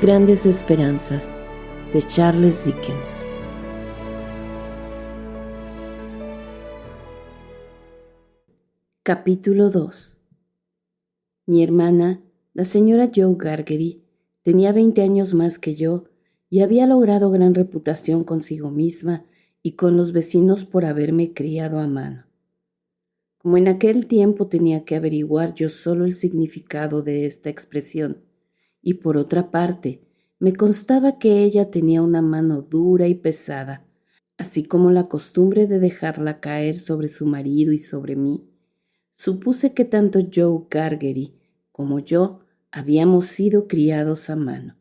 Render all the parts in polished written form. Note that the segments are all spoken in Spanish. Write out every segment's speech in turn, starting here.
Grandes Esperanzas, de Charles Dickens. Capítulo 2. Mi hermana, la señora Joe Gargery, tenía 20 años más que yo y había logrado gran reputación consigo misma y con los vecinos por haberme criado a mano. Como en aquel tiempo tenía que averiguar yo solo el significado de esta expresión, y por otra parte, me constaba que ella tenía una mano dura y pesada, así como la costumbre de dejarla caer sobre su marido y sobre mí, supuse que tanto Joe Gargery como yo habíamos sido criados a mano.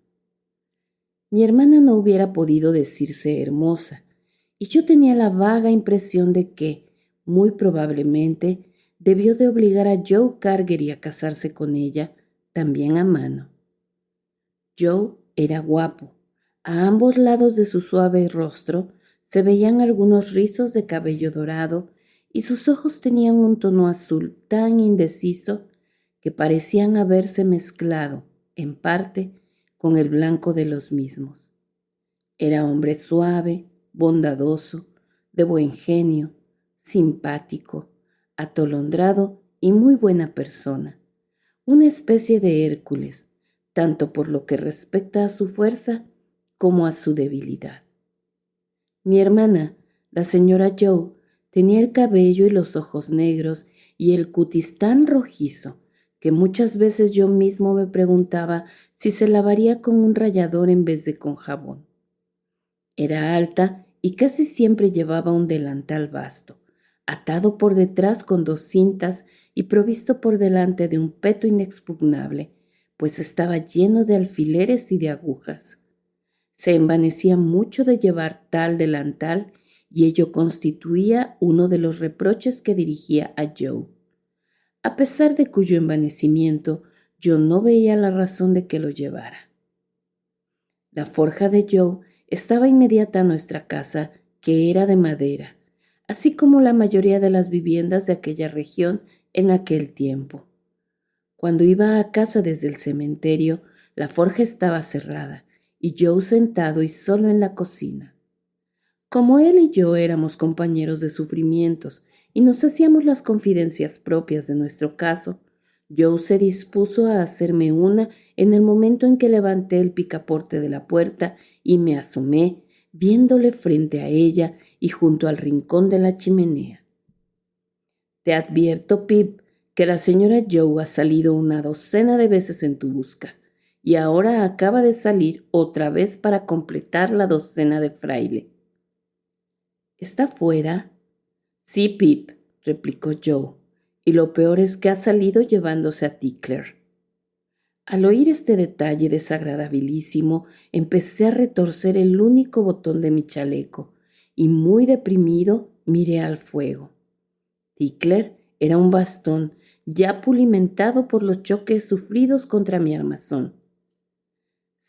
Mi hermana no hubiera podido decirse hermosa, y yo tenía la vaga impresión de que, muy probablemente, debió de obligar a Joe Gargery a casarse con ella, también a mano. Joe era guapo. A ambos lados de su suave rostro se veían algunos rizos de cabello dorado y sus ojos tenían un tono azul tan indeciso que parecían haberse mezclado, en parte, con el blanco de los mismos. Era hombre suave, bondadoso, de buen genio, simpático, atolondrado y muy buena persona, una especie de Hércules, tanto por lo que respecta a su fuerza como a su debilidad. Mi hermana, la señora Joe, tenía el cabello y los ojos negros y el cutis tan rojizo que muchas veces yo mismo me preguntaba si se lavaría con un rallador en vez de con jabón. Era alta y casi siempre llevaba un delantal vasto, atado por detrás con 2 cintas y provisto por delante de un peto inexpugnable, pues estaba lleno de alfileres y de agujas. Se envanecía mucho de llevar tal delantal y ello constituía uno de los reproches que dirigía a Joe, a pesar de cuyo envanecimiento yo no veía la razón de que lo llevara. La forja de Joe estaba inmediata a nuestra casa, que era de madera, así como la mayoría de las viviendas de aquella región en aquel tiempo. Cuando iba a casa desde el cementerio, la forja estaba cerrada y Joe sentado y solo en la cocina. Como él y yo éramos compañeros de sufrimientos y nos hacíamos las confidencias propias de nuestro caso, Joe se dispuso a hacerme una en el momento en que levanté el picaporte de la puerta y me asomé, viéndole frente a ella y junto al rincón de la chimenea. «Te advierto, Pip, que la señora Joe ha salido una docena de veces en tu busca, y ahora acaba de salir otra vez para completar la docena de fraile». «¿Está fuera?» «Sí, Pip», replicó Joe, «y lo peor es que ha salido llevándose a Tickler». Al oír este detalle desagradabilísimo, empecé a retorcer el único botón de mi chaleco, y muy deprimido miré al fuego. Tickler era un bastón ya pulimentado por los choques sufridos contra mi armazón.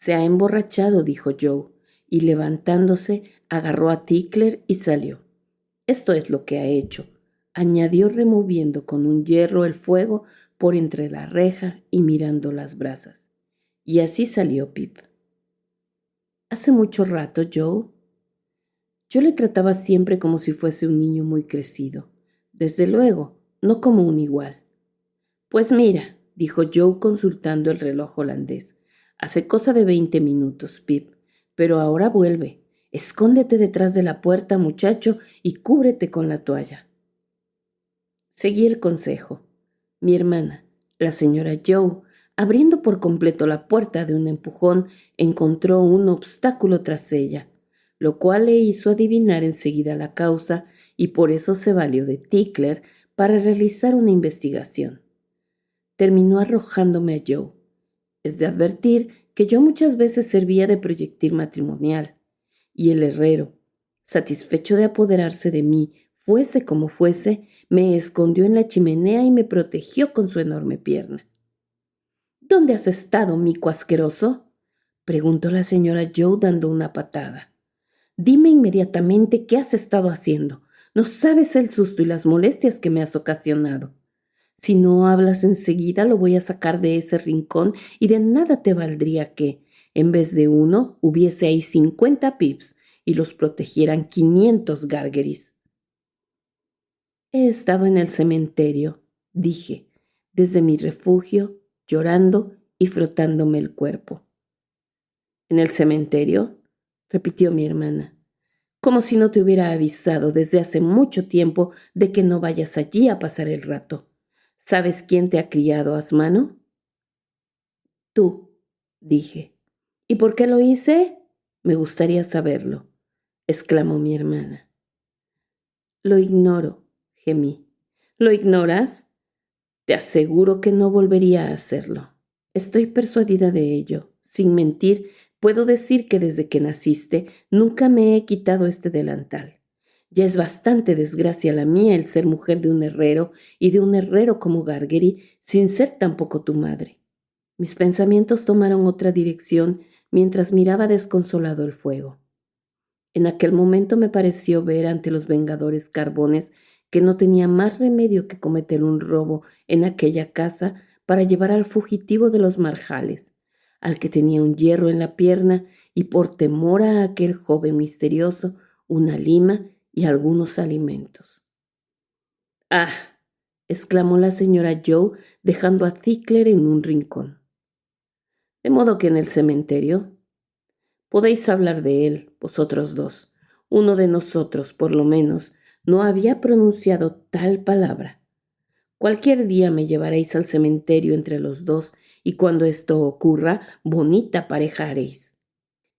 «Se ha emborrachado», dijo Joe, y levantándose agarró a Tickler y salió. «Esto es lo que ha hecho», añadió removiendo con un hierro el fuego por entre la reja y mirando las brasas. Y así salió Pip. «¿Hace mucho rato, Joe?» Yo le trataba siempre como si fuese un niño muy crecido. Desde luego, no como un igual. «Pues mira», dijo Joe consultando el reloj holandés, «hace cosa de 20 minutos, Pip, pero ahora vuelve. Escóndete detrás de la puerta, muchacho, y cúbrete con la toalla». Seguí el consejo. Mi hermana, la señora Joe, abriendo por completo la puerta de un empujón, encontró un obstáculo tras ella, lo cual le hizo adivinar enseguida la causa y por eso se valió de Tickler para realizar una investigación. Terminó arrojándome a Joe. Es de advertir que yo muchas veces servía de proyectil matrimonial, y el herrero, satisfecho de apoderarse de mí, fuese como fuese, me escondió en la chimenea y me protegió con su enorme pierna. «¿Dónde has estado, mico asqueroso?», preguntó la señora Joe dando una patada. «Dime inmediatamente qué has estado haciendo. No sabes el susto y las molestias que me has ocasionado. Si no hablas enseguida, lo voy a sacar de ese rincón y de nada te valdría que, en vez de uno hubiese ahí 50 pips y los protegieran 500 Gargerys. He estado en el cementerio, dije, desde mi refugio, llorando y frotándome el cuerpo. ¿En el cementerio?, repitió mi hermana, como si no te hubiera avisado desde hace mucho tiempo de que no vayas allí a pasar el rato. ¿Sabes quién te ha criado, Asmano? Tú, dije. ¿Y por qué lo hice? Me gustaría saberlo, exclamó mi hermana. Lo ignoro, gemí. ¿Lo ignoras? Te aseguro que no volvería a hacerlo. Estoy persuadida de ello. Sin mentir, puedo decir que desde que naciste nunca me he quitado este delantal. Ya es bastante desgracia la mía el ser mujer de un herrero y de un herrero como Gargery sin ser tampoco tu madre. Mis pensamientos tomaron otra dirección mientras miraba desconsolado el fuego. En aquel momento me pareció ver ante los vengadores Carbones que no tenía más remedio que cometer un robo en aquella casa para llevar al fugitivo de los marjales, al que tenía un hierro en la pierna y por temor a aquel joven misterioso, una lima y algunos alimentos. ¡Ah!, exclamó la señora Joe dejando a Ziegler en un rincón. De modo que en el cementerio podéis hablar de él, vosotros dos. Uno de nosotros, por lo menos, no había pronunciado tal palabra. Cualquier día me llevaréis al cementerio entre los dos, y cuando esto ocurra, bonita pareja haréis.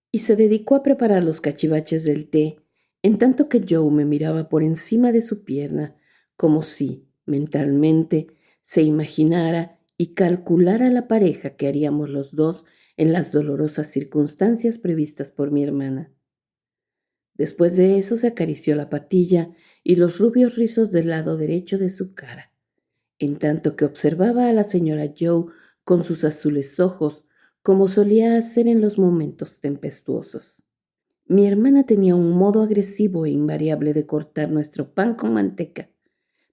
Y se dedicó a preparar los cachivaches del té, en tanto que Joe me miraba por encima de su pierna, como si, mentalmente, se imaginara y calculara la pareja que haríamos los dos en las dolorosas circunstancias previstas por mi hermana. Después de eso se acarició la patilla y los rubios rizos del lado derecho de su cara, en tanto que observaba a la señora Joe con sus azules ojos, como solía hacer en los momentos tempestuosos. Mi hermana tenía un modo agresivo e invariable de cortar nuestro pan con manteca.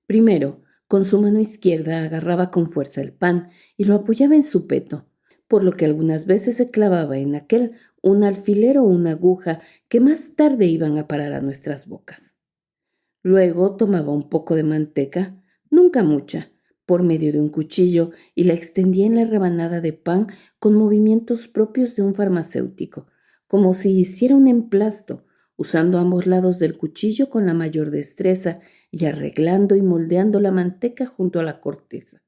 Primero, con su mano izquierda agarraba con fuerza el pan y lo apoyaba en su peto, por lo que algunas veces se clavaba en aquel un alfiler o una aguja que más tarde iban a parar a nuestras bocas. Luego tomaba un poco de manteca, nunca mucha, por medio de un cuchillo y la extendía en la rebanada de pan con movimientos propios de un farmacéutico, como si hiciera un emplasto, usando ambos lados del cuchillo con la mayor destreza y arreglando y moldeando la manteca junto a la corteza.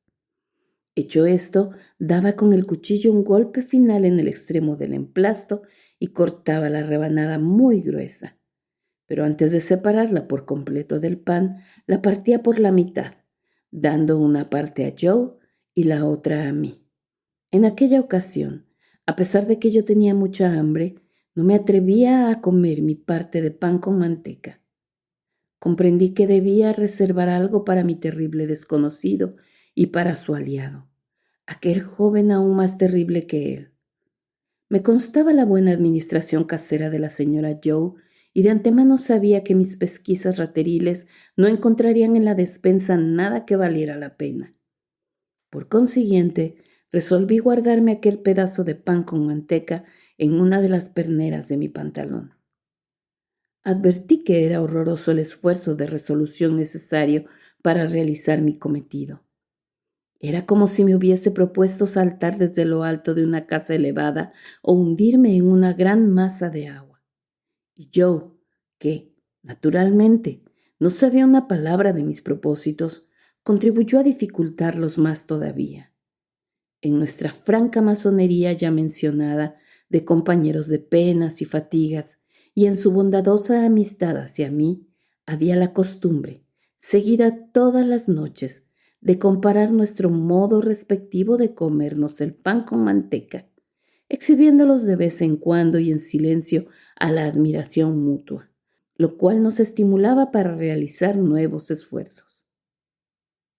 Hecho esto, daba con el cuchillo un golpe final en el extremo del emplasto y cortaba la rebanada muy gruesa. Pero antes de separarla por completo del pan, la partía por la mitad, dando una parte a Joe y la otra a mí. En aquella ocasión, a pesar de que yo tenía mucha hambre, no me atrevía a comer mi parte de pan con manteca. Comprendí que debía reservar algo para mi terrible desconocido y para su aliado, aquel joven aún más terrible que él. Me constaba la buena administración casera de la señora Joe y de antemano sabía que mis pesquisas rateriles no encontrarían en la despensa nada que valiera la pena. Por consiguiente, resolví guardarme aquel pedazo de pan con manteca en una de las perneras de mi pantalón. Advertí que era horroroso el esfuerzo de resolución necesario para realizar mi cometido. Era como si me hubiese propuesto saltar desde lo alto de una casa elevada o hundirme en una gran masa de agua. Y yo, que, naturalmente, no sabía una palabra de mis propósitos, contribuyó a dificultarlos más todavía. En nuestra franca masonería ya mencionada, de compañeros de penas y fatigas, y en su bondadosa amistad hacia mí, había la costumbre, seguida todas las noches, de comparar nuestro modo respectivo de comernos el pan con manteca, exhibiéndolos de vez en cuando y en silencio a la admiración mutua, lo cual nos estimulaba para realizar nuevos esfuerzos.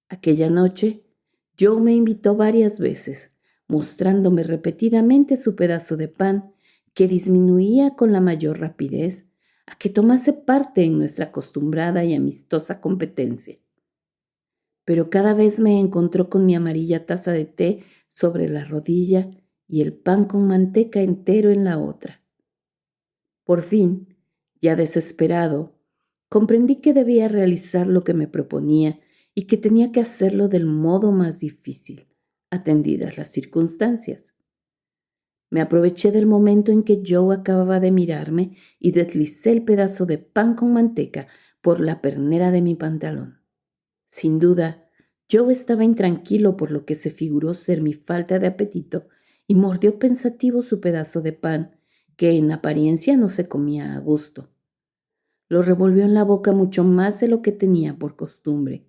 Aquella noche, Joe me invitó varias veces, mostrándome repetidamente su pedazo de pan, que disminuía con la mayor rapidez, a que tomase parte en nuestra acostumbrada y amistosa competencia. Pero cada vez me encontró con mi amarilla taza de té sobre la rodilla y el pan con manteca entero en la otra. Por fin, ya desesperado, comprendí que debía realizar lo que me proponía y que tenía que hacerlo del modo más difícil, atendidas las circunstancias. Me aproveché del momento en que Joe acababa de mirarme y deslicé el pedazo de pan con manteca por la pernera de mi pantalón. Sin duda, Joe estaba intranquilo por lo que se figuró ser mi falta de apetito y mordió pensativo su pedazo de pan, que en apariencia no se comía a gusto. Lo revolvió en la boca mucho más de lo que tenía por costumbre,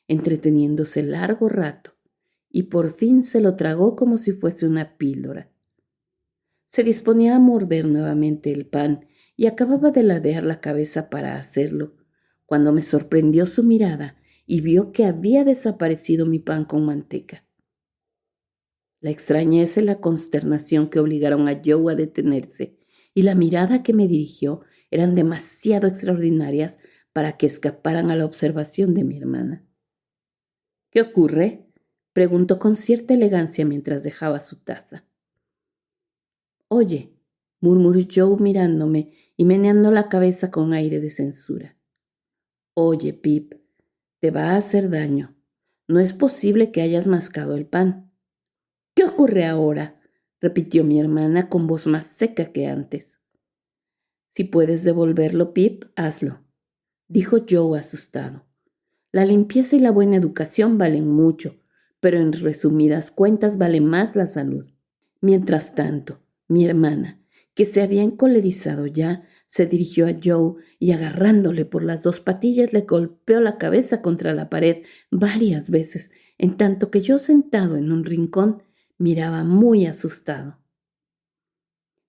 entreteniéndose largo rato, y por fin se lo tragó como si fuese una píldora. Se disponía a morder nuevamente el pan y acababa de ladear la cabeza para hacerlo, cuando me sorprendió su mirada y vio que había desaparecido mi pan con manteca. La extrañeza y la consternación que obligaron a Joe a detenerse y la mirada que me dirigió eran demasiado extraordinarias para que escaparan a la observación de mi hermana. ¿Qué ocurre?, preguntó con cierta elegancia mientras dejaba su taza. Oye, murmuró Joe mirándome y meneando la cabeza con aire de censura. Oye, Pip, te va a hacer daño. No es posible que hayas mascado el pan. ¿Qué ocurre ahora?, repitió mi hermana con voz más seca que antes. Si puedes devolverlo, Pip, hazlo, dijo Joe asustado. La limpieza y la buena educación valen mucho, pero en resumidas cuentas vale más la salud. Mientras tanto, mi hermana, que se había encolerizado ya, se dirigió a Joe y agarrándole por las dos patillas le golpeó la cabeza contra la pared varias veces, en tanto que yo sentado en un rincón miraba muy asustado.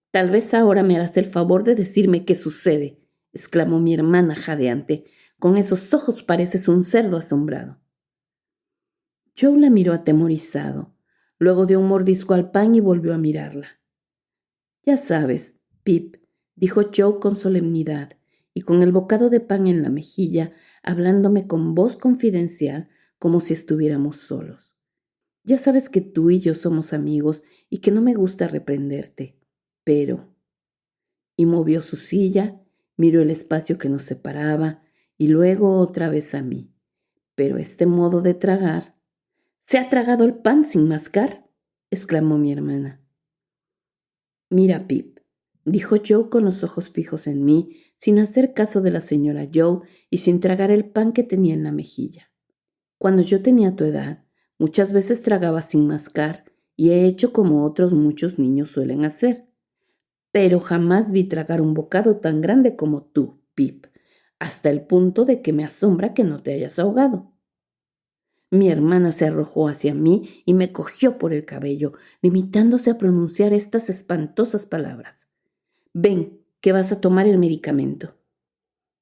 Tal vez ahora me harás el favor de decirme qué sucede, exclamó mi hermana jadeante. Con esos ojos pareces un cerdo asombrado. Joe la miró atemorizado. Luego dio un mordisco al pan y volvió a mirarla. Ya sabes, Pip, dijo Joe con solemnidad y con el bocado de pan en la mejilla, hablándome con voz confidencial como si estuviéramos solos. Ya sabes que tú y yo somos amigos y que no me gusta reprenderte, pero... Y movió su silla, miró el espacio que nos separaba y luego otra vez a mí. Pero este modo de tragar... ¿Se ha tragado el pan sin mascar?, exclamó mi hermana. Mira, Pip, dijo Joe con los ojos fijos en mí, sin hacer caso de la señora Joe y sin tragar el pan que tenía en la mejilla. Cuando yo tenía tu edad, muchas veces tragaba sin mascar y he hecho como otros muchos niños suelen hacer. Pero jamás vi tragar un bocado tan grande como tú, Pip, hasta el punto de que me asombra que no te hayas ahogado. Mi hermana se arrojó hacia mí y me cogió por el cabello, limitándose a pronunciar estas espantosas palabras. Ven, que vas a tomar el medicamento.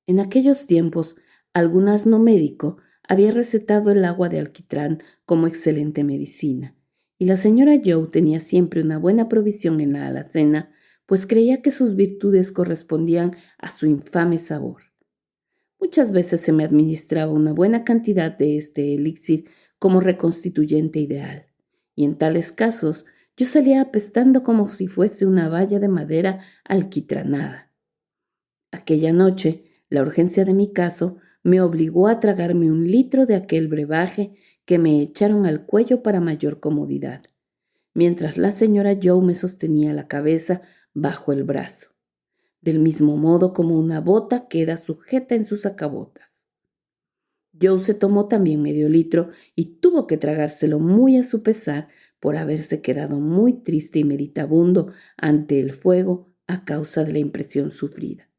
En aquellos tiempos, algún asno médico había recetado el agua de alquitrán como excelente medicina, y la señora Joe tenía siempre una buena provisión en la alacena, pues creía que sus virtudes correspondían a su infame sabor. Muchas veces se me administraba una buena cantidad de este elixir como reconstituyente ideal, y en tales casos yo salía apestando como si fuese una valla de madera alquitranada. Aquella noche, la urgencia de mi caso me obligó a tragarme 1 litro de aquel brebaje que me echaron al cuello para mayor comodidad, mientras la señora Joe me sostenía la cabeza bajo el brazo, del mismo modo como una bota queda sujeta en sus sacabotas. Joe se tomó también medio litro y tuvo que tragárselo muy a su pesar por haberse quedado muy triste y meditabundo ante el fuego a causa de la impresión sufrida.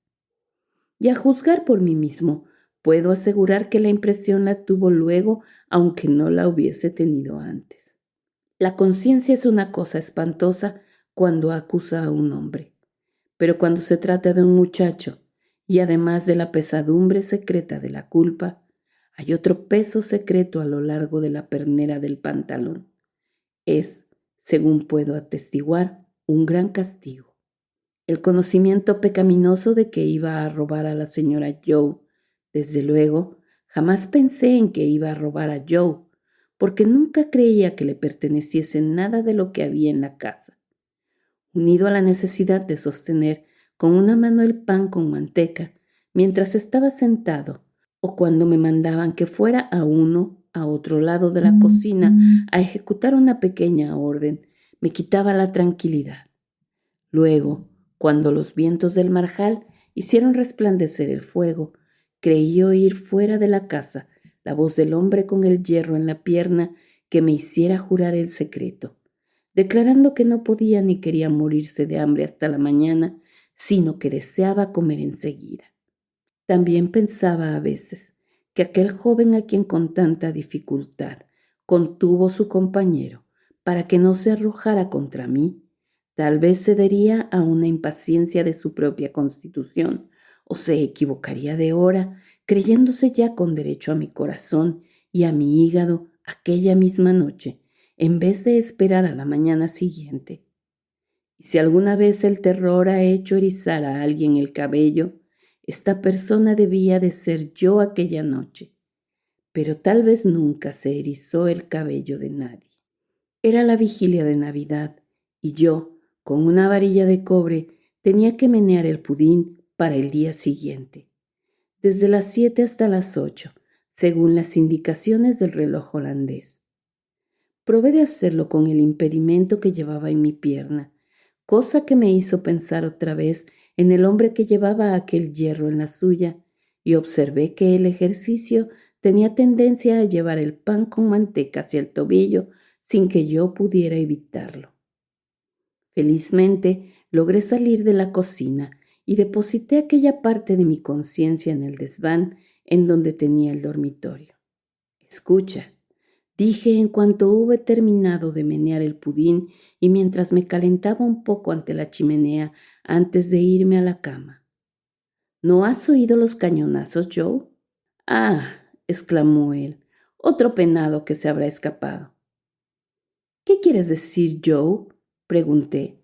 Y a juzgar por mí mismo, puedo asegurar que la impresión la tuvo luego, aunque no la hubiese tenido antes. La conciencia es una cosa espantosa cuando acusa a un hombre. Pero cuando se trata de un muchacho, y además de la pesadumbre secreta de la culpa, hay otro peso secreto a lo largo de la pernera del pantalón. Es, según puedo atestiguar, un gran castigo. El conocimiento pecaminoso de que iba a robar a la señora Joe. Desde luego, jamás pensé en que iba a robar a Joe, porque nunca creía que le perteneciese nada de lo que había en la casa. unido a la necesidad de sostener con una mano el pan con manteca mientras estaba sentado, o cuando me mandaban que fuera a otro lado de la cocina a ejecutar una pequeña orden, me quitaba la tranquilidad. Luego, cuando los vientos del marjal hicieron resplandecer el fuego, creí oír fuera de la casa la voz del hombre con el hierro en la pierna que me hiciera jurar el secreto, declarando que no podía ni quería morirse de hambre hasta la mañana, sino que deseaba comer enseguida. También pensaba a veces que aquel joven a quien con tanta dificultad contuvo su compañero para que no se arrojara contra mí, tal vez cedería a una impaciencia de su propia constitución o se equivocaría de hora, creyéndose ya con derecho a mi corazón y a mi hígado aquella misma noche, en vez de esperar a la mañana siguiente. Y si alguna vez el terror ha hecho erizar a alguien el cabello, esta persona debía de ser yo aquella noche, pero tal vez nunca se erizó el cabello de nadie. Era la vigilia de Navidad y yo, con una varilla de cobre, tenía que menear el pudín para el día siguiente, desde las 7 hasta las 8, según las indicaciones del reloj holandés. Probé de hacerlo con el impedimento que llevaba en mi pierna, cosa que me hizo pensar otra vez en el hombre que llevaba aquel hierro en la suya, y observé que el ejercicio tenía tendencia a llevar el pan con manteca hacia el tobillo sin que yo pudiera evitarlo. Felizmente logré salir de la cocina y deposité aquella parte de mi conciencia en el desván en donde tenía el dormitorio. Escucha, dije en cuanto hube terminado de menear el pudín y mientras me calentaba un poco ante la chimenea antes de irme a la cama. ¿No has oído los cañonazos, Joe? Ah, exclamó él, otro penado que se habrá escapado. ¿Qué quieres decir, Joe? Pregunté.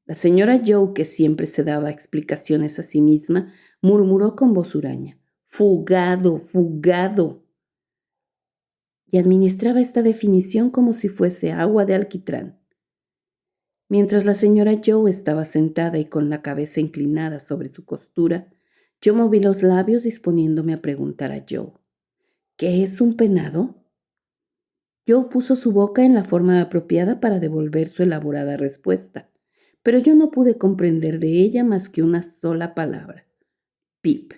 La señora Joe, que siempre se daba explicaciones a sí misma, murmuró con voz huraña. Fugado, fugado. Y administraba esta definición como si fuese agua de alquitrán. Mientras la señora Joe estaba sentada y con la cabeza inclinada sobre su costura, yo moví los labios disponiéndome a preguntar a Joe, ¿qué es un penado? Joe puso su boca en la forma apropiada para devolver su elaborada respuesta, pero yo no pude comprender de ella más que una sola palabra, Pip.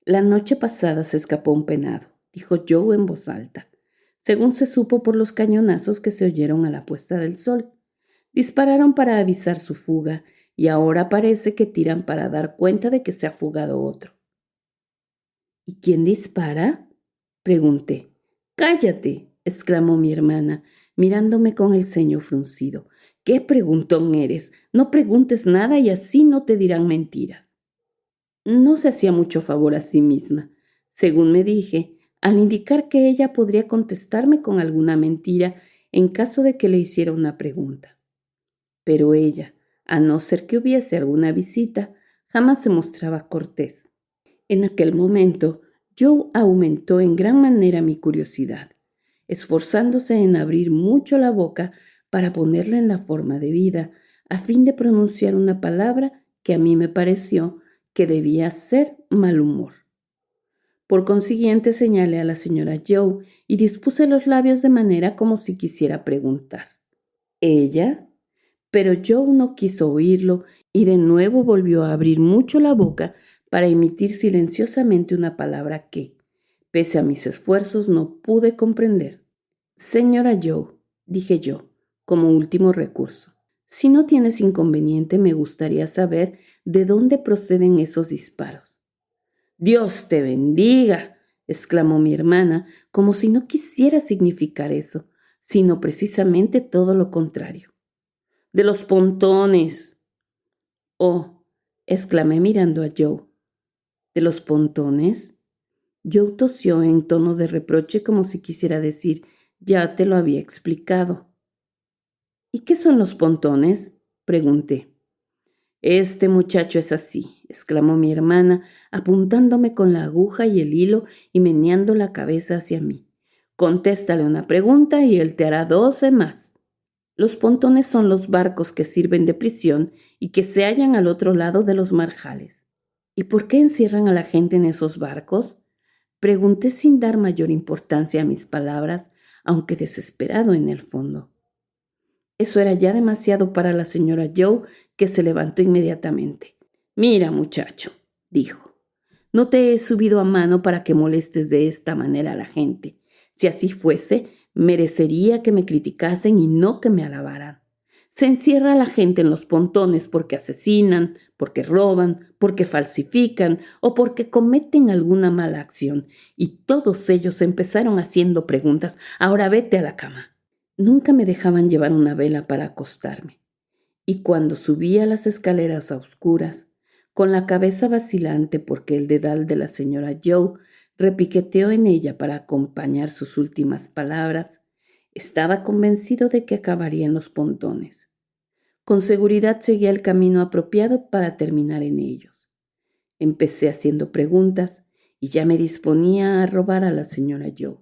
La noche pasada se escapó un penado, dijo Joe en voz alta, según se supo por los cañonazos que se oyeron a la puesta del sol. Dispararon para avisar su fuga y ahora parece que tiran para dar cuenta de que se ha fugado otro. ¿Y quién dispara? Pregunté. ¡Cállate!, exclamó mi hermana, mirándome con el ceño fruncido. ¡Qué preguntón eres! No preguntes nada y así no te dirán mentiras. No se hacía mucho favor a sí misma, según me dije, al indicar que ella podría contestarme con alguna mentira en caso de que le hiciera una pregunta. Pero ella, a no ser que hubiese alguna visita, jamás se mostraba cortés. En aquel momento, Joe aumentó en gran manera mi curiosidad, esforzándose en abrir mucho la boca para ponerla en la forma debida, a fin de pronunciar una palabra que a mí me pareció que debía ser mal humor. Por consiguiente, señalé a la señora Joe y dispuse los labios de manera como si quisiera preguntar. ¿Ella? Pero Joe no quiso oírlo y de nuevo volvió a abrir mucho la boca para emitir silenciosamente una palabra que, pese a mis esfuerzos, no pude comprender. Señora Joe, dije yo, como último recurso, si no tienes inconveniente, me gustaría saber de dónde proceden esos disparos. Dios te bendiga, exclamó mi hermana, como si no quisiera significar eso, sino precisamente todo lo contrario. De los pontones. Oh, exclamé mirando a Joe. ¿De los pontones? Joe tosió en tono de reproche como si quisiera decir, ya te lo había explicado. ¿Y qué son los pontones? Pregunté. Este muchacho es así, exclamó mi hermana, apuntándome con la aguja y el hilo y meneando la cabeza hacia mí. Contéstale una pregunta y él te hará 12 más. Los pontones son los barcos que sirven de prisión y que se hallan al otro lado de los marjales. ¿Y por qué encierran a la gente en esos barcos? Pregunté sin dar mayor importancia a mis palabras, aunque desesperado en el fondo. Eso era ya demasiado para la señora Joe, que se levantó inmediatamente. «Mira, muchacho», dijo, «no te he subido a mano para que molestes de esta manera a la gente. Si así fuese, merecería que me criticasen y no que me alabaran. Se encierra a la gente en los pontones porque asesinan, porque roban, porque falsifican o porque cometen alguna mala acción. Y todos ellos empezaron haciendo preguntas. Ahora vete a la cama». Nunca me dejaban llevar una vela para acostarme. Y cuando subía las escaleras a oscuras, con la cabeza vacilante porque el dedal de la señora Joe repiqueteó en ella para acompañar sus últimas palabras, estaba convencido de que acabaría en los pontones. Con seguridad seguía el camino apropiado para terminar en ellos. Empecé haciendo preguntas y ya me disponía a robar a la señora Joe.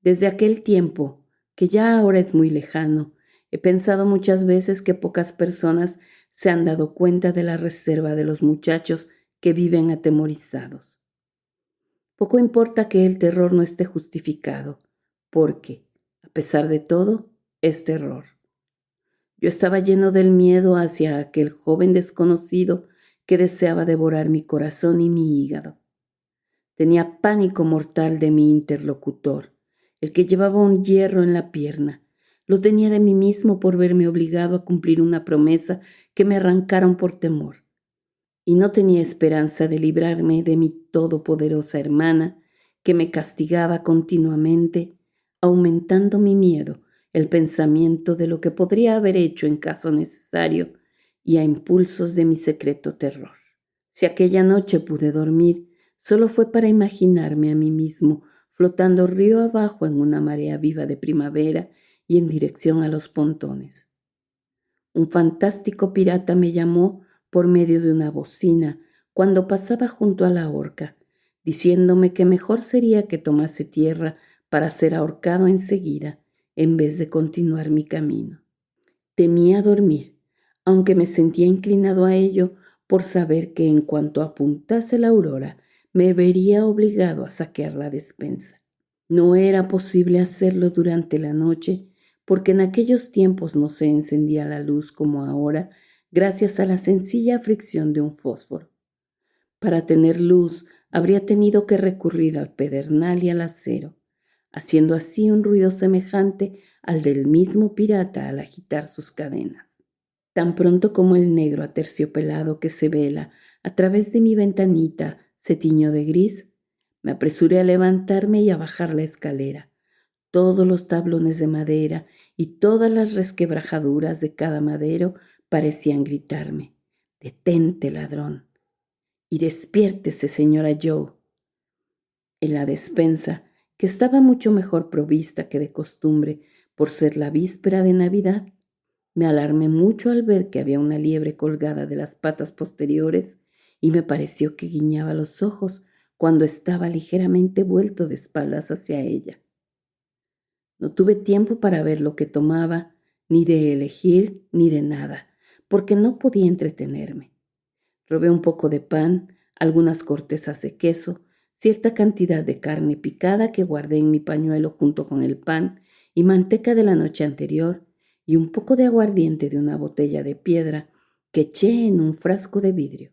Desde aquel tiempo, que ya ahora es muy lejano, he pensado muchas veces que pocas personas se han dado cuenta de la reserva de los muchachos que viven atemorizados. Poco importa que el terror no esté justificado, porque, a pesar de todo, es terror. Yo estaba lleno del miedo hacia aquel joven desconocido que deseaba devorar mi corazón y mi hígado. Tenía pánico mortal de mi interlocutor, el que llevaba un hierro en la pierna. Lo tenía de mí mismo por verme obligado a cumplir una promesa que me arrancaron por temor. Y no tenía esperanza de librarme de mi todopoderosa hermana, que me castigaba continuamente, aumentando mi miedo, el pensamiento de lo que podría haber hecho en caso necesario y a impulsos de mi secreto terror. Si aquella noche pude dormir, solo fue para imaginarme a mí mismo flotando río abajo en una marea viva de primavera y en dirección a los pontones. Un fantástico pirata me llamó por medio de una bocina cuando pasaba junto a la horca, diciéndome que mejor sería que tomase tierra para ser ahorcado enseguida, en vez de continuar mi camino. Temía dormir, aunque me sentía inclinado a ello por saber que en cuanto apuntase la aurora, me vería obligado a saquear la despensa. No era posible hacerlo durante la noche, porque en aquellos tiempos no se encendía la luz como ahora, gracias a la sencilla fricción de un fósforo. Para tener luz habría tenido que recurrir al pedernal y al acero, haciendo así un ruido semejante al del mismo pirata al agitar sus cadenas. Tan pronto como el negro aterciopelado que se vela a través de mi ventanita se tiñó de gris, me apresuré a levantarme y a bajar la escalera. Todos los tablones de madera y todas las resquebrajaduras de cada madero parecían gritarme: «Detente, ladrón, y despiértese, señora Joe». En la despensa, que estaba mucho mejor provista que de costumbre por ser la víspera de Navidad, me alarmé mucho al ver que había una liebre colgada de las patas posteriores y me pareció que guiñaba los ojos cuando estaba ligeramente vuelto de espaldas hacia ella. No tuve tiempo para ver lo que tomaba, ni de elegir, ni de nada, porque no podía entretenerme. Robé un poco de pan, algunas cortezas de queso, cierta cantidad de carne picada que guardé en mi pañuelo junto con el pan y manteca de la noche anterior, y un poco de aguardiente de una botella de piedra que eché en un frasco de vidrio,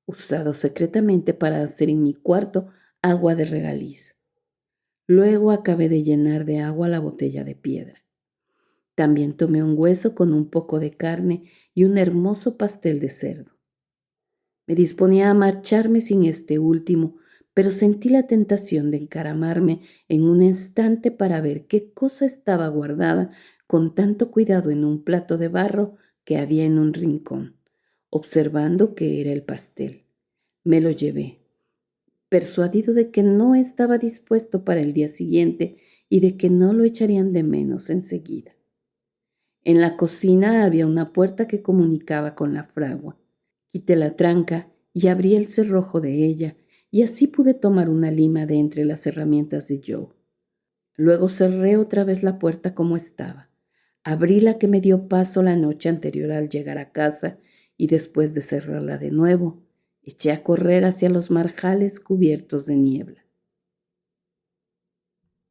usado secretamente para hacer en mi cuarto agua de regaliz. Luego acabé de llenar de agua la botella de piedra. También tomé un hueso con un poco de carne y un hermoso pastel de cerdo. Me disponía a marcharme sin este último, pero sentí la tentación de encaramarme en un instante para ver qué cosa estaba guardada con tanto cuidado en un plato de barro que había en un rincón, observando que era el pastel. Me lo llevé, persuadido de que no estaba dispuesto para el día siguiente y de que no lo echarían de menos enseguida. En la cocina había una puerta que comunicaba con la fragua. Quité la tranca y abrí el cerrojo de ella, y así pude tomar una lima de entre las herramientas de Joe. Luego cerré otra vez la puerta como estaba. Abrí la que me dio paso la noche anterior al llegar a casa y después de cerrarla de nuevo, eché a correr hacia los marjales cubiertos de niebla.